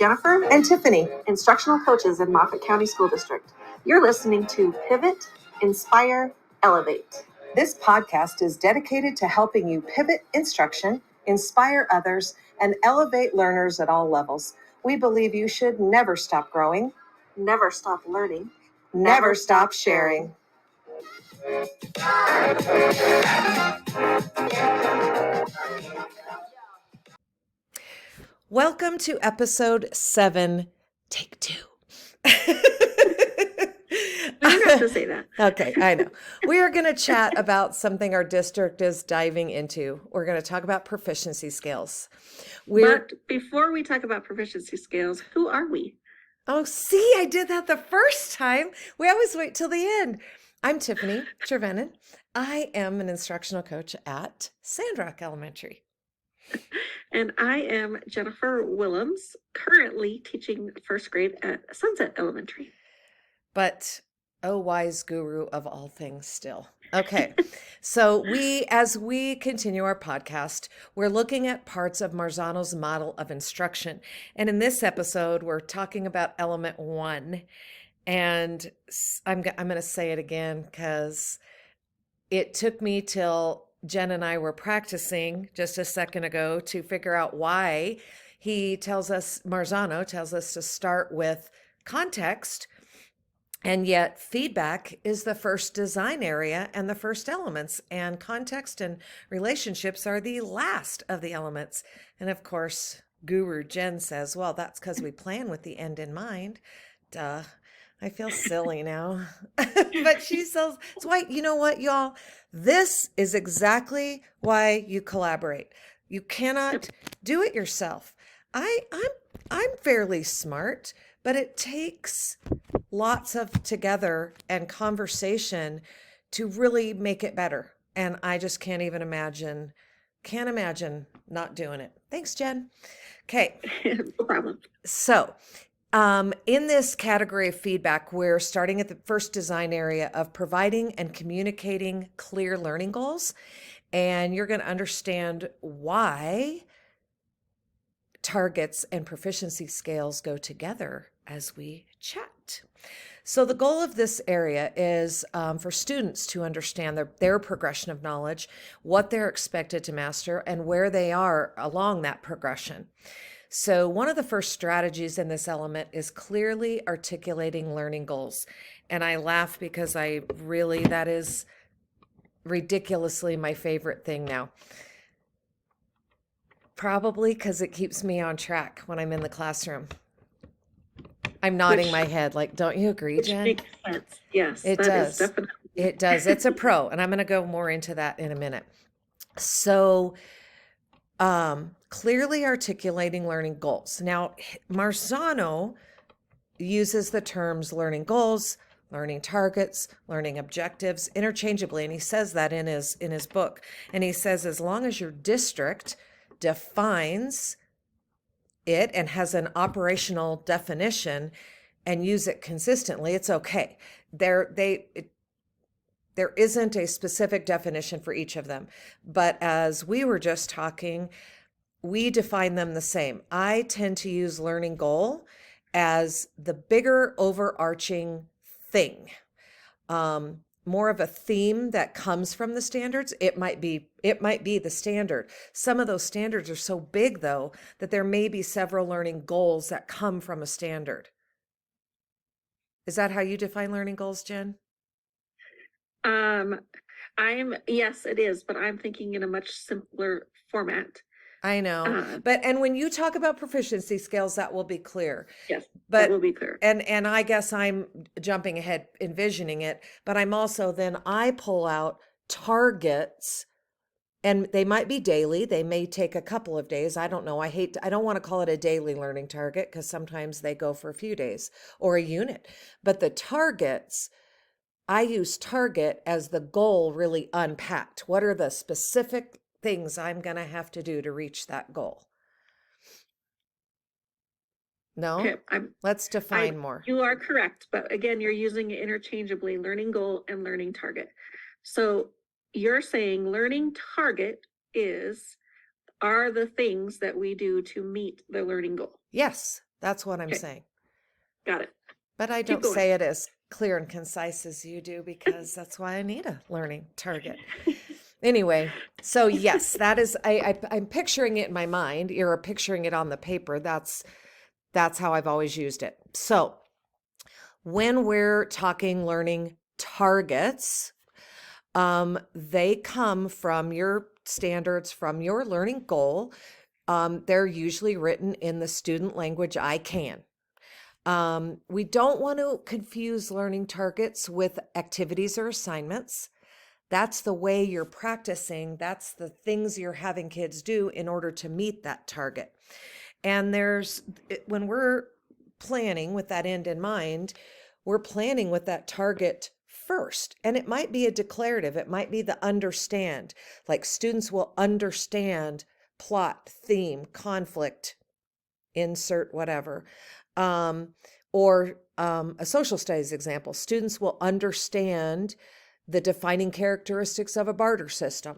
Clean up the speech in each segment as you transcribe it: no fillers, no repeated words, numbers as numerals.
Jennifer and Tiffany, instructional coaches in Moffat County School District. You're listening to Pivot, Inspire, Elevate. This podcast is dedicated to helping you pivot instruction, inspire others, and elevate learners at all levels. We believe you should never stop growing, never stop learning, never stop sharing. Welcome to episode 7, take 2. I forgot to say that. Okay, I know. We are going to chat about something our district is diving into. We're going to talk about proficiency scales. But before we talk about proficiency scales, who are we? Oh, see, I did that the first time. We always wait till the end. I'm Tiffany Trevenin. I am an instructional coach at Sandrock Elementary. And I am Jennifer Willems, currently teaching first grade at Sunset Elementary. But, oh, wise guru of all things still. Okay, so as we continue our podcast, we're looking at parts of Marzano's model of instruction. And in this episode, we're talking about element 1. And I'm going to say it again because it took me till Jen and I were practicing just a second ago to figure out why Marzano tells us to start with context, and yet feedback is the first design area and the first elements, and context and relationships are the last of the elements. And of course, Guru Jen says, well, that's because we plan with the end in mind. Duh. I feel silly now. But she says, it's why, you know what, y'all? This is exactly why you collaborate. You cannot do it yourself. I'm fairly smart, but it takes lots of together and conversation to really make it better. And I just can't imagine not doing it. Thanks, Jen. Okay. No problem. So, in this category of feedback, we're starting at the first design area of providing and communicating clear learning goals. And you're going to understand why targets and proficiency scales go together as we chat. So the goal of this area is for students to understand their progression of knowledge, what they're expected to master, and where they are along that progression. So one of the first strategies in this element is clearly articulating learning goals. And I laugh because that is ridiculously my favorite thing now. Probably because it keeps me on track when I'm in the classroom. I'm nodding my head like, don't you agree, Jen? Makes sense. Yes, it does. Definitely. It does. It's a pro. And I'm going to go more into that in a minute. So, clearly articulating learning goals. Now, Marzano uses the terms learning goals, learning targets, learning objectives interchangeably. And he says that in his book. And he says, as long as your district defines it and has an operational definition and use it consistently, it's okay. There isn't a specific definition for each of them. But as we were just talking, we define them the same. I tend to use learning goal as the bigger overarching thing. More of a theme that comes from the standards. It might be the standard. Some of those standards are so big, though, that there may be several learning goals that come from a standard. Is that how you define learning goals, Jen? Yes, it is, but I'm thinking in a much simpler format. I know. And when you talk about proficiency scales, that will be clear. Yes, that will be clear. And I guess I'm jumping ahead, envisioning it, but I pull out targets, and they might be daily. They may take a couple of days. I don't know. I don't want to call it a daily learning target because sometimes they go for a few days or a unit. But the targets, I use target as the goal really unpacked. What are the specific things I'm going to have to do to reach that goal? No? Okay, let's define more. You are correct. But again, you're using it interchangeably, learning goal and learning target. So you're saying learning target are the things that we do to meet the learning goal. Yes. That's what I'm Okay, saying. got it. But I Keep don't going. say it as clear and concise as you do because that's why I need a learning target. Anyway, so yes, that is I'm picturing it in my mind. You're picturing it on the paper. That's how I've always used it. So when we're talking learning targets, they come from your standards, from your learning goal. They're usually written in the student language I can. We don't want to confuse learning targets with activities or assignments. That's the way you're practicing. That's the things you're having kids do in order to meet that target. And when we're planning with that end in mind, we're planning with that target first. And it might be a declarative, it might be the understand. Like students will understand plot, theme, conflict, insert whatever. Or a social studies example, students will understand the defining characteristics of a barter system.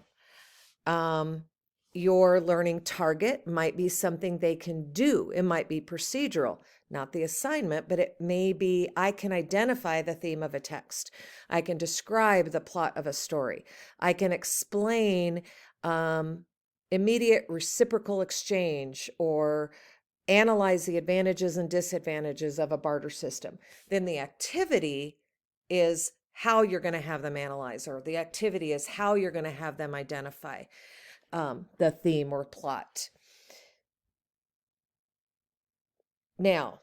Your learning target might be something they can do. It might be procedural, not the assignment, but it may be I can identify the theme of a text. I can describe the plot of a story. I can explain immediate reciprocal exchange or analyze the advantages and disadvantages of a barter system. Then the activity is how you're going to have them analyze, or the activity is how you're going to have them identify the theme or plot. Now,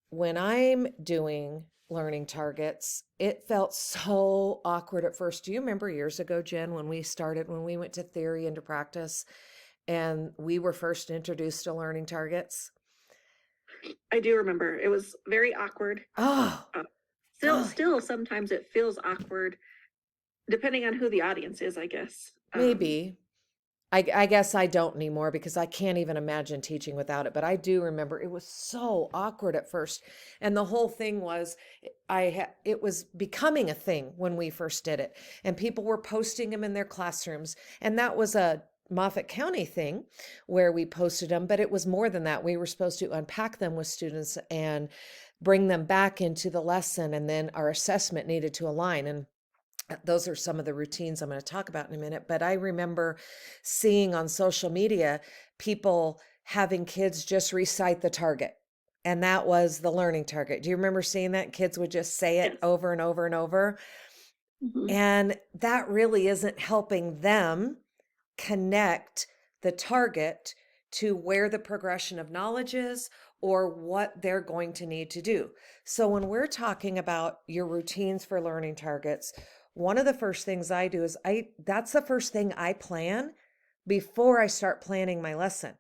when I'm doing learning targets, it felt so awkward at first. Do you remember years ago, Jen, when we went to theory into practice and we were first introduced to learning targets? I do remember. It was very awkward. Oh, Still, sometimes it feels awkward, depending on who the audience is, I guess. maybe. I guess I don't anymore because I can't even imagine teaching without it. But I do remember it was so awkward at first. And the whole thing was it was becoming a thing when we first did it. And people were posting them in their classrooms. And that was a Moffat County thing where we posted them, but it was more than that. We were supposed to unpack them with students and bring them back into the lesson. And then our assessment needed to align. And those are some of the routines I'm going to talk about in a minute. But I remember seeing on social media people having kids just recite the target. And that was the learning target. Do you remember seeing that? Kids would just say it Yes. over and over and over. Mhm. And that really isn't helping them connect the target to where the progression of knowledge is or what they're going to need to do. So when we're talking about your routines for learning targets, one of the first things I do is that's the first thing I plan before I start planning my lesson.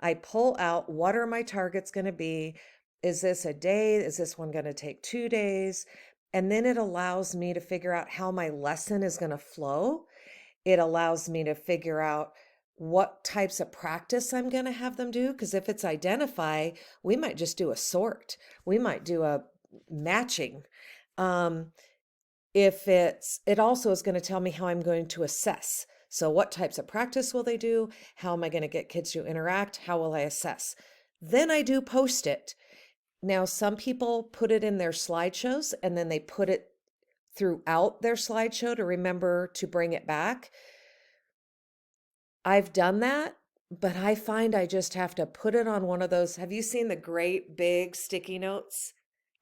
I pull out what are my targets going to be? Is this a day? Is this one going to take 2 days? And then it allows me to figure out how my lesson is going to flow. It allows me to figure out what types of practice I'm going to have them do. Because if it's identify, we might just do a sort, we might do a matching. If it also is going to tell me how I'm going to assess. So what types of practice will they do? How am I going to get kids to interact? How will I assess? Then I do post it. Now, some people put it in their slideshows and then they put it throughout their slideshow to remember to bring it back. I've done that, but I find I just have to put it on one of those. Have you seen the great big sticky notes?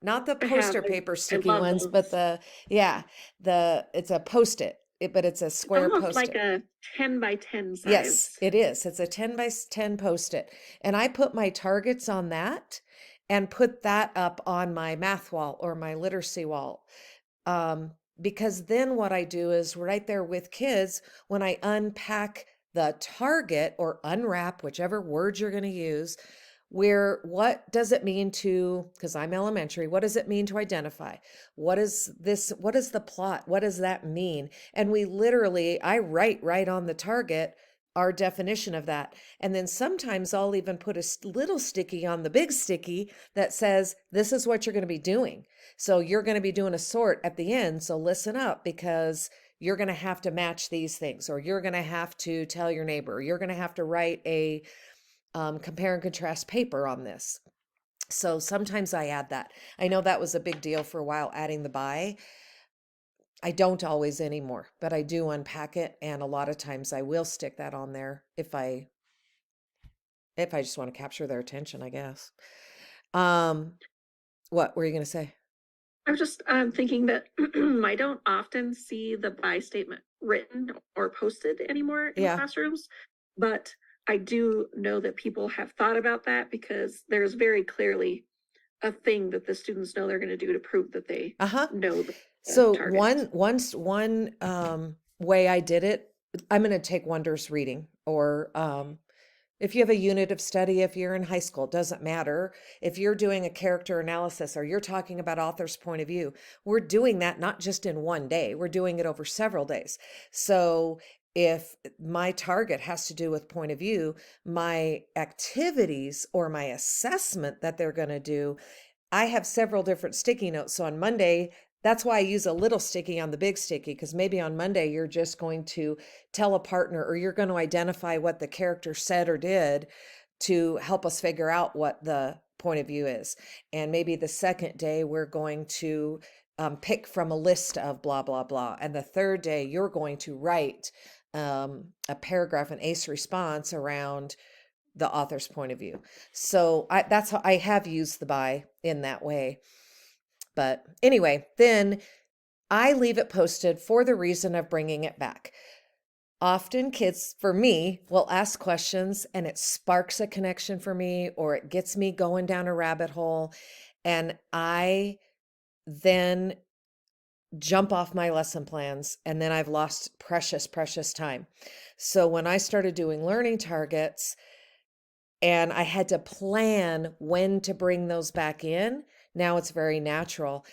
Not the I have. poster paper I sticky love ones, but those. it's a post-it, but it's a It's square almost like post-it. a 10 by 10 Yes, size. it is. It's a 10 by 10 post-it. And I put my targets on that and put that up on my math wall or my literacy wall. Because then what I do is right there with kids, when I unpack the target or unwrap, whichever word you're going to use, what does it mean to, because I'm elementary, what does it mean to identify? What is this? What is the plot? What does that mean? And I write right on the target our definition of that. And then sometimes I'll even put a little sticky on the big sticky that says, this is what you're going to be doing. So you're going to be doing a sort at the end. So listen up because you're going to have to match these things, or you're going to have to tell your neighbor, or you're going to have to write a compare and contrast paper on this. So sometimes I add that. I know that was a big deal for a while, adding the by. I don't always anymore, but I do unpack it, and a lot of times I will stick that on there if I just want to capture their attention, I guess. Um, what were you going to say? I'm just thinking that I don't often see the by statement written or posted anymore in Yeah. classrooms, but I do know that people have thought about that because there's very clearly a thing that the students know they're going to do to prove that they Uh-huh. know the So target. one way I did it, I'm going to take Wonders reading, or if you have a unit of study, if you're in high school, it doesn't matter. If you're doing a character analysis or you're talking about author's point of view, we're doing that not just in one day, we're doing it over several days. So if my target has to do with point of view, my activities or my assessment that they're going to do, I have several different sticky notes. So on Monday, that's why I use a little sticky on the big sticky, because maybe on Monday you're just going to tell a partner, or you're going to identify what the character said or did to help us figure out what the point of view is. And maybe the second day we're going to pick from a list of blah, blah, blah. And the third day you're going to write a paragraph, an ACE response around the author's point of view. So that's how I have used the by in that way. But anyway, then I leave it posted for the reason of bringing it back. Often kids, for me, will ask questions and it sparks a connection for me, or it gets me going down a rabbit hole. And I then jump off my lesson plans, and then I've lost precious, precious time. So when I started doing learning targets, and I had to plan when to bring those back in, now it's very natural.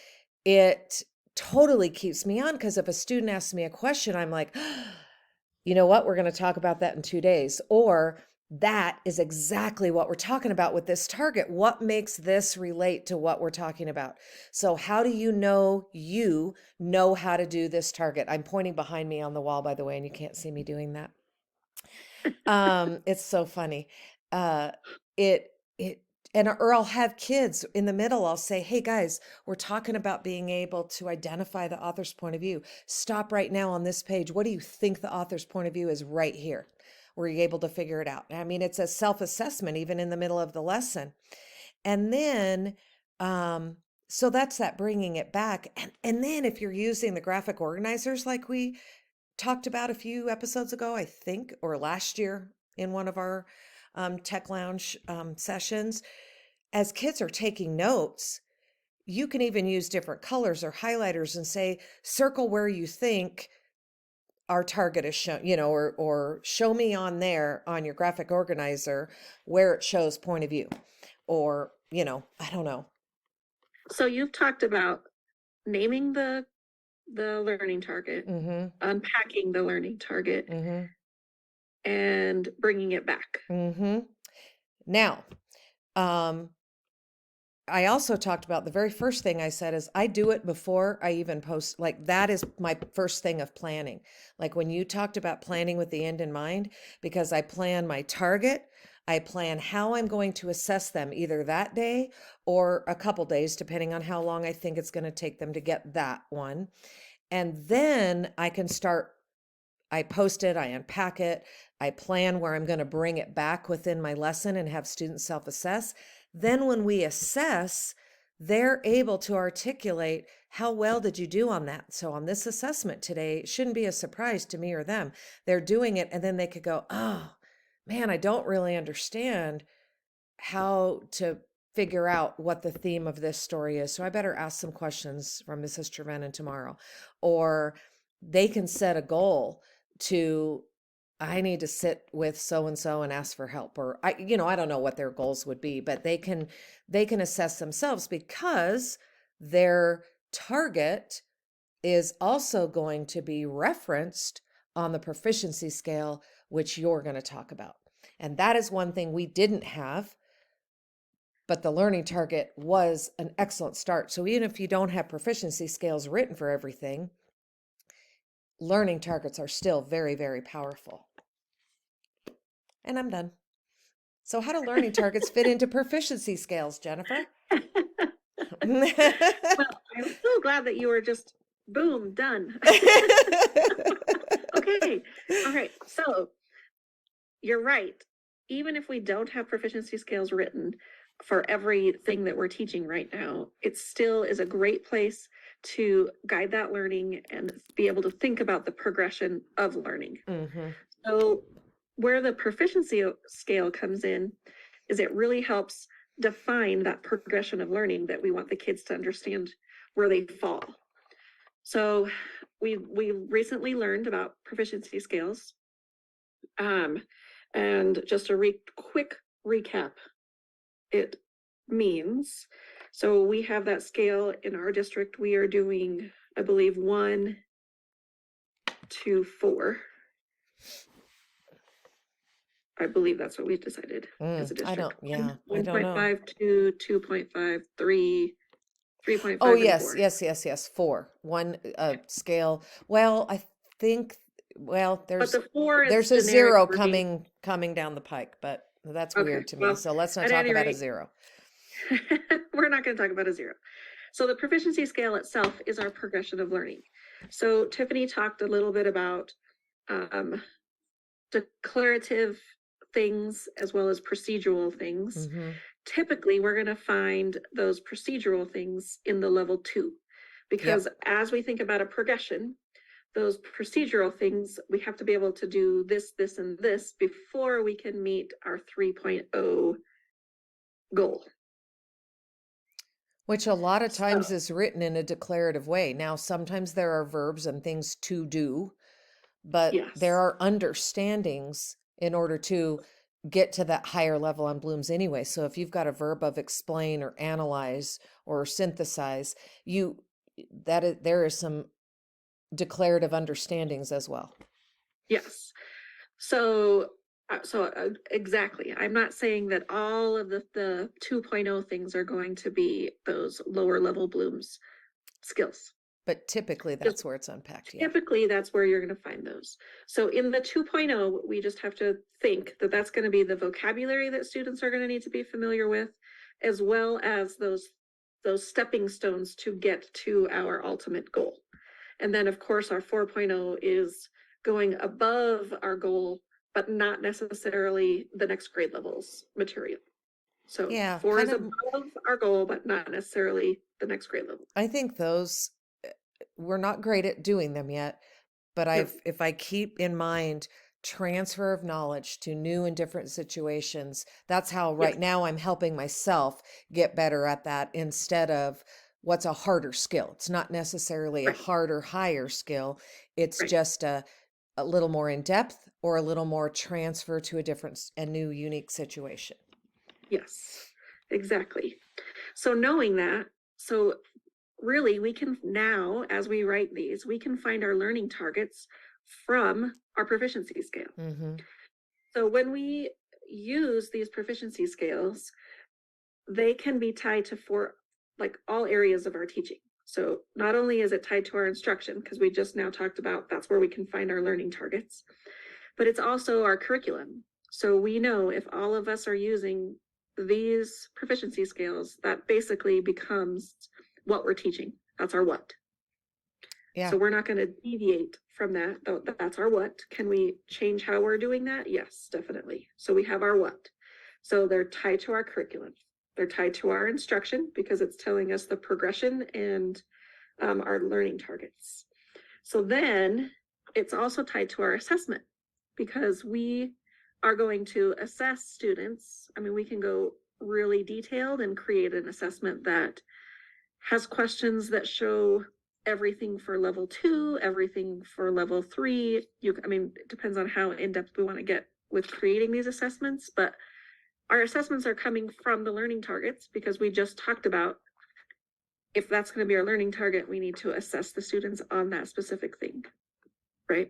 It totally keeps me on, because if a student asks me a question, I'm like, you know what, we're going to talk about that in 2 days. Or that is exactly what we're talking about with this target. What makes this relate to what we're talking about? So how do you know how to do this target? I'm pointing behind me on the wall, by the way, and you can't see me doing that. It's so funny. Uh, it, it, or I'll have kids in the middle. I'll say, hey guys, we're talking about being able to identify the author's point of view. Stop right now on this page. What do you think the author's point of view is right here? Were you able to figure it out? I mean, it's a self-assessment even in the middle of the lesson. And then, so that's that bringing it back. And then if you're using the graphic organizers like we talked about a few episodes ago, I think, or last year in one of our Tech Lounge sessions, as kids are taking notes, you can even use different colors or highlighters and say, circle where you think our target is shown, or show me on there on your graphic organizer where it shows point of view, or, I don't know. So you've talked about naming the learning target, Mm-hmm. unpacking the learning target, Mm-hmm. and bringing it back. Mm-hmm. Now, I also talked about the very first thing I said is I do it before I even post. Like, that is my first thing of planning. Like when you talked about planning with the end in mind, because I plan my target, I plan how I'm going to assess them either that day or a couple days, depending on how long I think it's going to take them to get that one. And then I can start. I post it, I unpack it, I plan where I'm going to bring it back within my lesson and have students self-assess. Then when we assess, they're able to articulate, how well did you do on that? So on this assessment today, it shouldn't be a surprise to me or them. They're doing it, and then they could go, oh man, I don't really understand how to figure out what the theme of this story is. So I better ask some questions from Mrs. Trevenin tomorrow. Or they can set a goal to, I need to sit with so and so and ask for help. Or I don't know what their goals would be, but they can assess themselves, because their target is also going to be referenced on the proficiency scale, which you're going to talk about. And that is one thing we didn't have, but the learning target was an excellent start. So even if you don't have proficiency scales written for everything, learning targets are still very, very powerful. And I'm done. So how do learning targets fit into proficiency scales, Jennifer? Well, I'm so glad that you were just boom, done. Okay. All right. So you're right. Even if we don't have proficiency scales written for everything that we're teaching right now, it still is a great place to guide that learning and be able to think about the progression of learning. Mm-hmm. So where the proficiency scale comes in is it really helps define that progression of learning that we want the kids to understand where they fall. So we recently learned about proficiency scales. And just a quick recap, it means, so we have that scale in our district. We are doing, I believe, 1 to 4. I believe that's what we've decided as a district. I don't know. 1.5 to 2.5, 3, 3.5. Oh, and yes, 4. yes. 4. One scale. Well, I think, well, But the 4 is there's a generic 0 for me. coming down the pike, but that's Okay, weird to me. well, So let's not at talk any about a rate- 0. We're not going to talk about a 0. So the proficiency scale itself is our progression of learning. So Tiffany talked a little bit about declarative things as well as procedural things. Mm-hmm. Typically, we're going to find those procedural things in the level 2, because as we think about a progression, those procedural things, we have to be able to do this, this, and this before we can meet our 3.0 goal. Which a lot of times is written in a declarative way. Now, sometimes there are verbs and things to do, but there are understandings in order to get to that higher level on Bloom's anyway. So if you've got a verb of explain or analyze or synthesize, there is some declarative understandings as well. Yes. So exactly. I'm not saying that all of the 2.0 things are going to be those lower level Bloom's skills. But typically that's where it's unpacked. Typically that's where you're going to find those. So in the 2.0, we just have to think that that's going to be the vocabulary that students are going to need to be familiar with, as well as those stepping stones to get to our ultimate goal. And then of course our 4.0 is going above our goal, but not necessarily the next grade levels material. So 4 is above our goal, but not necessarily the next grade level. I think those, we're not great at doing them yet, but if I keep in mind transfer of knowledge to new and different situations, that's how right now I'm helping myself get better at that, instead of what's a harder skill. It's not necessarily a harder, higher skill. It's just a little more in depth or a little more transfer to a different and new unique situation. Yes, exactly. So knowing that, so really we can now, as we write these, we can find our learning targets from our proficiency scale. Mm-hmm. So when we use these proficiency scales, they can be tied to all areas of our teaching. So not only is it tied to our instruction, because we just now talked about that's where we can find our learning targets, but it's also our curriculum. So we know if all of us are using these proficiency scales, that basically becomes what we're teaching. That's our what. Yeah. So we're not going to deviate from that. That's our what. Can we change how we're doing that? Yes, definitely. So we have our what. So they're tied to our curriculum. They're tied to our instruction because it's telling us the progression and our learning targets. So then it's also tied to our assessment, because we are going to assess students. I mean, we can go really detailed and create an assessment that has questions that show everything for level 2, everything for level 3. It depends on how in-depth we want to get with creating these assessments, but our assessments are coming from the learning targets, because we just talked about if that's going to be our learning target, we need to assess the students on that specific thing, right?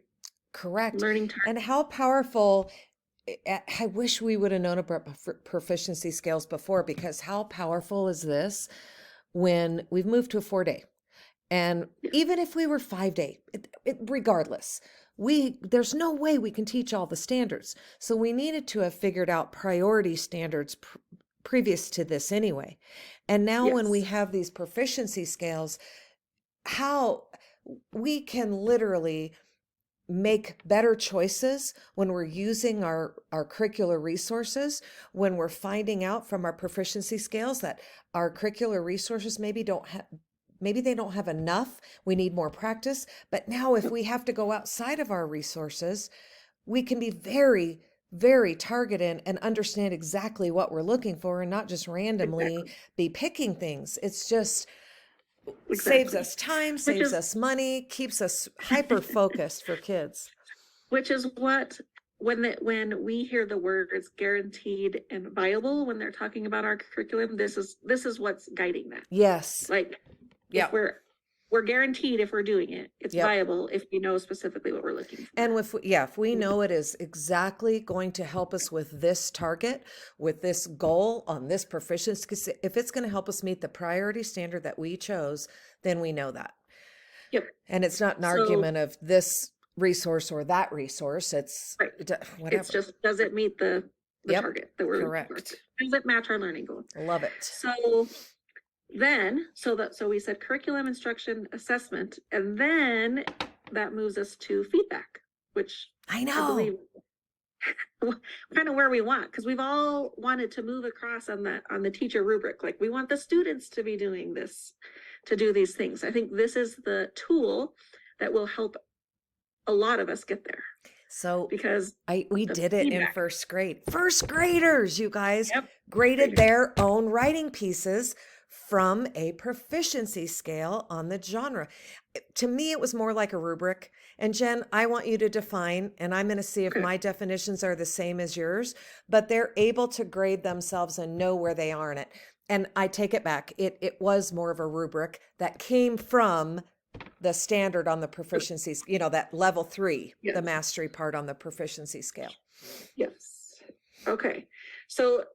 Correct. Learning target. And how powerful, I wish we would have known about proficiency scales before, because how powerful is this when we've moved to a 4-day And Yeah. even if we were 5 day, regardless, there's no way we can teach all the standards. So we needed to have figured out priority standards previous to this anyway. And now when we Yes. have these proficiency scales, how we can literally make better choices when we're using our curricular resources, when we're finding out from our proficiency scales that our curricular resources maybe they don't have enough, we need more practice. But now if we have to go outside of our resources, we can be very, very targeted and understand exactly what we're looking for, and not just randomly Exactly. be picking things. It's just saves Exactly. us time, Which saves is us money, keeps us hyper focused for kids. which is what when we hear the words guaranteed and viable when they're talking about our curriculum, this is what's guiding that. Yes. Like Yep. if we're guaranteed if we're doing it, it's Yep. viable if we know specifically what we're looking for. And if we know it is exactly going to help us with this target, with this goal on this proficiency, because if it's going to help us meet the priority standard that we chose, then we know that. Yep. And it's not an So- argument of this resource or that resource. It's Right. whatever. It's just, does it meet the Yep, target that we're correct. looking for? Does it match our learning goal? Love it. So then, so we said curriculum, instruction, assessment, and then that moves us to feedback, which I I know. believe kind of where we want, because we've all wanted to move across on the teacher rubric. Like we want the students to be doing this, to do these things. I think this is the tool that will help a lot of us get there. So because we the did it in feedback. first grade. First graders, you guys, Yep. graded their own writing pieces from a proficiency scale on the genre. To me, it was more like a rubric. And Jen, I want you to define, and I'm going to see if Okay. my definitions are the same as yours, but they're able to grade themselves and know where they are in it. And I take it back. It was more of a rubric that came from the standard on the proficiencies, that level 3, the Yes. mastery part on the proficiency scale. Yes. Okay. So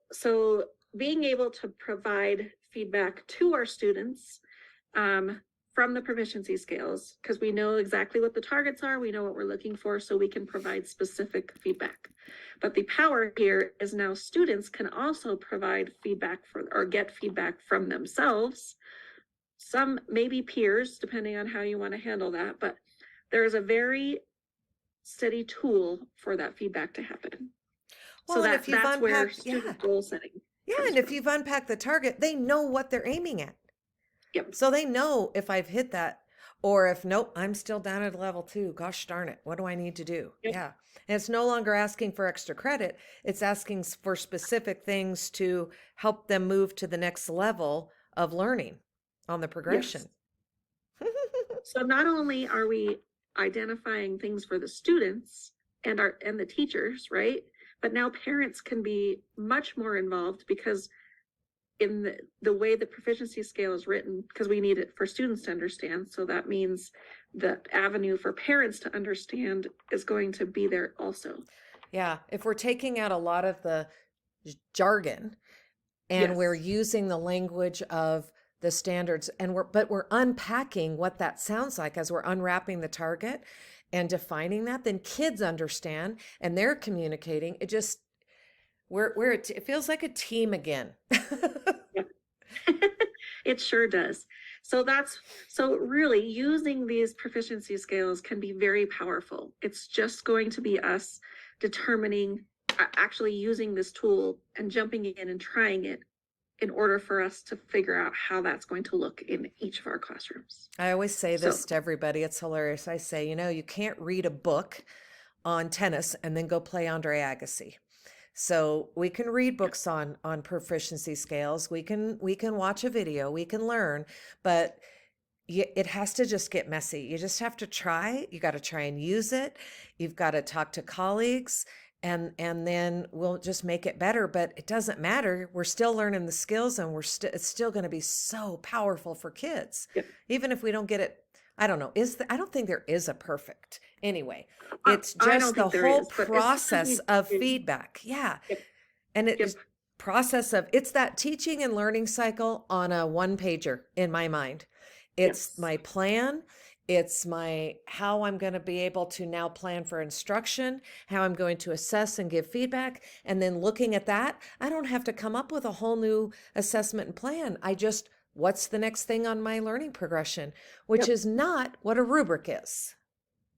being able to provide feedback to our students from the proficiency scales, because we know exactly what the targets are, we know what we're looking for, so we can provide specific feedback. But the power here is now students can also provide feedback or get feedback from themselves. Some maybe peers, depending on how you want to handle that, but there's a very steady tool for that feedback to happen. Well, So and if you've that's where unpacked, student goal setting. Yeah, comes and if from. you've unpacked the target, they know what they're aiming at. Yep. So they know if I've hit that, or if nope, I'm still down at level 2. Gosh darn it, what do I need to do? Yep. Yeah. And it's no longer asking for extra credit. It's asking for specific things to help them move to the next level of learning on the progression. So not only are we identifying things for the students and the teachers, right? But now parents can be much more involved, because in the way the proficiency scale is written, because we need it for students to understand. So that means the avenue for parents to understand is going to be there also. Yeah. If we're taking out a lot of the jargon and we're Yes. using the language of the standards, and we're unpacking what that sounds like as we're unwrapping the target and defining that, then kids understand and they're communicating. It just it feels like a team again. It sure does. So really using these proficiency scales can be very powerful. It's just going to be us determining, actually using this tool and jumping in and trying it in order for us to figure out how that's going to look in each of our classrooms. I always say this to everybody. It's hilarious. I say, you can't read a book on tennis and then go play Andre Agassi. So we can read books on proficiency scales. We can watch a video. We can learn, but it has to just get messy. You just have to try. You got to try and use it. You've got to talk to colleagues, and then we'll just make it better. But it doesn't matter. We're still learning the skills, and it's still going to be so powerful for kids, Yep. even if we don't get it. I don't know. I don't think there is a perfect. Anyway, I it's don't just the think there whole is, but process of especially- feedback. Yeah. Yep. And Yep. it's process of, it's that teaching and learning cycle on a one pager in my mind. It's Yes. my plan. It's how I'm going to be able to now plan for instruction, how I'm going to assess and give feedback. And then looking at that, I don't have to come up with a whole new assessment and plan. What's the next thing on my learning progression, which Yep. is not what a rubric is.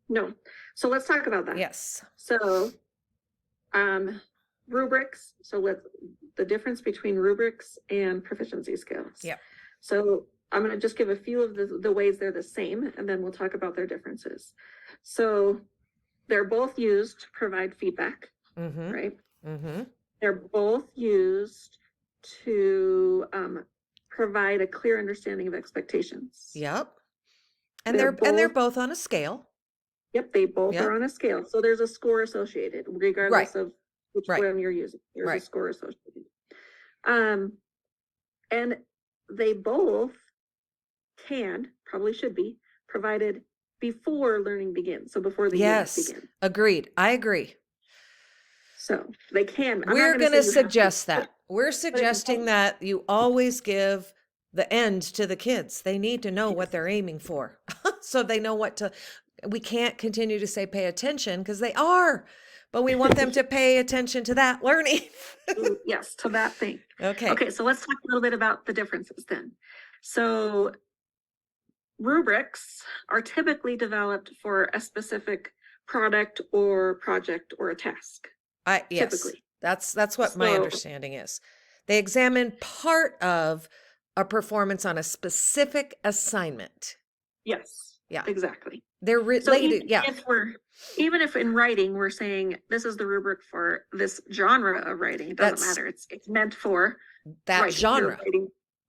No. So let's talk about that. Yes. So, rubrics. So the difference between rubrics and proficiency scales. Yep. So I'm going to just give a few of the ways they're the same, and then we'll talk about their differences. So they're both used to provide feedback, right? They're both used to provide a clear understanding of expectations. Yep. And they're both on a scale. Yep, they both are on a scale. So there's a score associated, regardless of which one you're using. There's a score associated. And they both probably should be provided before learning begins. So before the units begin. Agreed. I agree. So they can. We're going to suggest that. We're suggesting that you always give the end to the kids. They need to know what they're aiming for. So they know we can't continue to say pay attention because they are, but we want them to pay attention to that learning. Yes, to that thing. Okay. So let's talk a little bit about the differences then. So rubrics are typically developed for a specific product or project or a task. Yes, typically. That's what my understanding is. They examine part of a performance on a specific assignment. Yes. Yeah. Exactly. They're related. Even if in writing we're saying this is the rubric for this genre of writing, it doesn't matter. It's meant for that genre.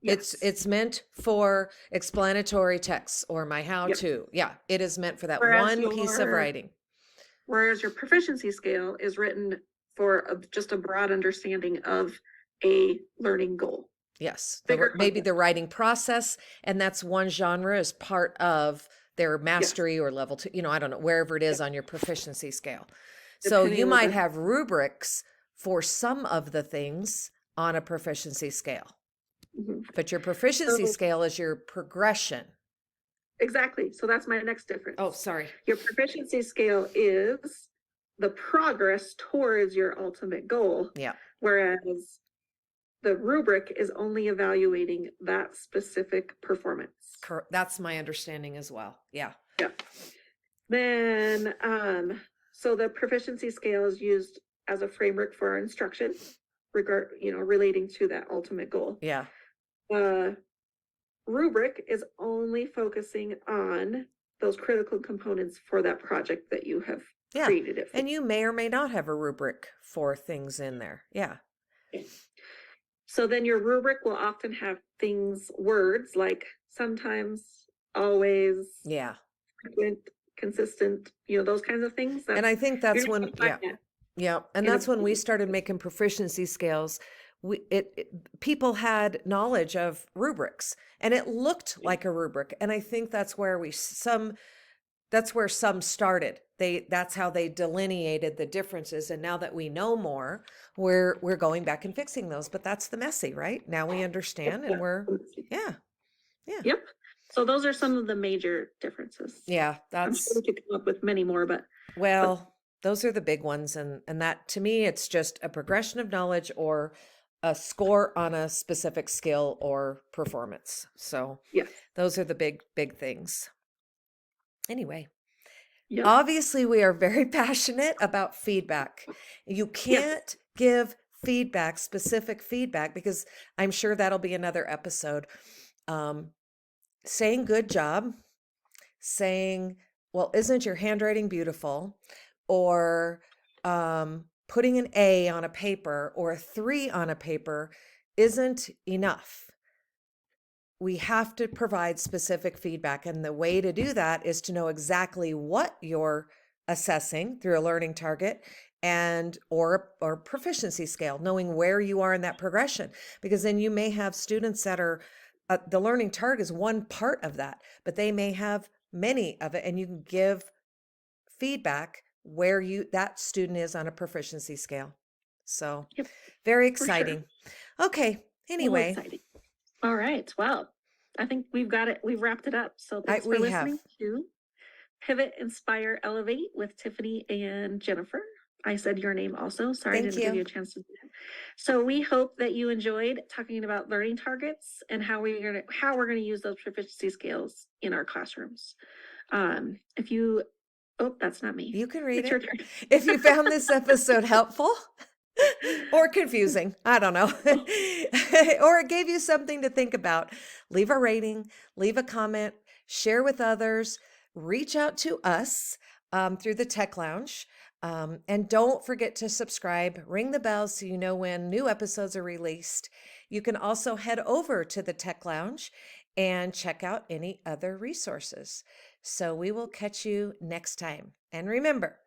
Yes. It's meant for explanatory texts or my how-to. Yeah, it is meant for that one piece of writing. Whereas your proficiency scale is written for just a broad understanding of a learning goal. Yes, maybe the writing process, and that's one genre as part of their mastery or level 2, I don't know, wherever it is on your proficiency scale. So you might have rubrics for some of the things on a proficiency scale, but your proficiency scale is your progression. Exactly. So that's my next difference. Oh, sorry. Your proficiency scale is the progress towards your ultimate goal. Yeah. Whereas the rubric is only evaluating that specific performance. That's my understanding as well. Yeah. Yeah. Then, so the proficiency scale is used as a framework for our instruction, relating to that ultimate goal. Yeah. Rubric is only focusing on those critical components for that project that you have created it for. And you may or may not have a rubric for things in there. Yeah. Okay. So then your rubric will often have words like sometimes, always, frequent, consistent, those kinds of things. And I think that's when, and that's when we started making proficiency scales. People had knowledge of rubrics, and it looked like a rubric. And I think that's where some started. That's how they delineated the differences. And now that we know more, we're going back and fixing those. But that's the messy, right? Now we understand, and Yep. So those are some of the major differences. Yeah, I'm sure we could come up with many more, but those are the big ones. And that, to me, it's just a progression of knowledge or a score on a specific skill or performance. So those are the big things. Anyway, obviously we are very passionate about feedback. You can't give specific feedback, because I'm sure that'll be another episode. Saying good job, saying, well, isn't your handwriting beautiful? Or putting an A on a paper or a 3 on a paper isn't enough. We have to provide specific feedback. And the way to do that is to know exactly what you're assessing through a learning target or proficiency scale, knowing where you are in that progression. Because then you may have students that are, the learning target is one part of that, but they may have many of it, and you can give feedback where that student is on a proficiency scale. So very exciting. Okay. Anyway. All right. Well, I think we've got it. We've wrapped it up. So thanks for We listening have. to Pivot, Inspire, Elevate with Tiffany and Jennifer. I said your name also. Sorry, I Thank didn't give you. you a chance to do that. So we hope that you enjoyed talking about learning targets and how we're gonna use those proficiency scales in our classrooms. If you, oh, that's not me. You can read It's your it. turn. If you found this episode helpful or confusing, I don't know, or it gave you something to think about, leave a rating, leave a comment, share with others, reach out to us through the Tech Lounge. And don't forget to subscribe, ring the bell so you know when new episodes are released. You can also head over to the Tech Lounge and check out any other resources. So we will catch you next time. And remember,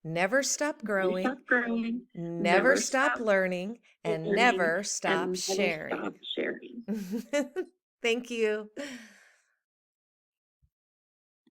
never stop Never growing, stop growing, never never stop stop learning, and learning, never stop and never sharing. stop sharing. Thank you.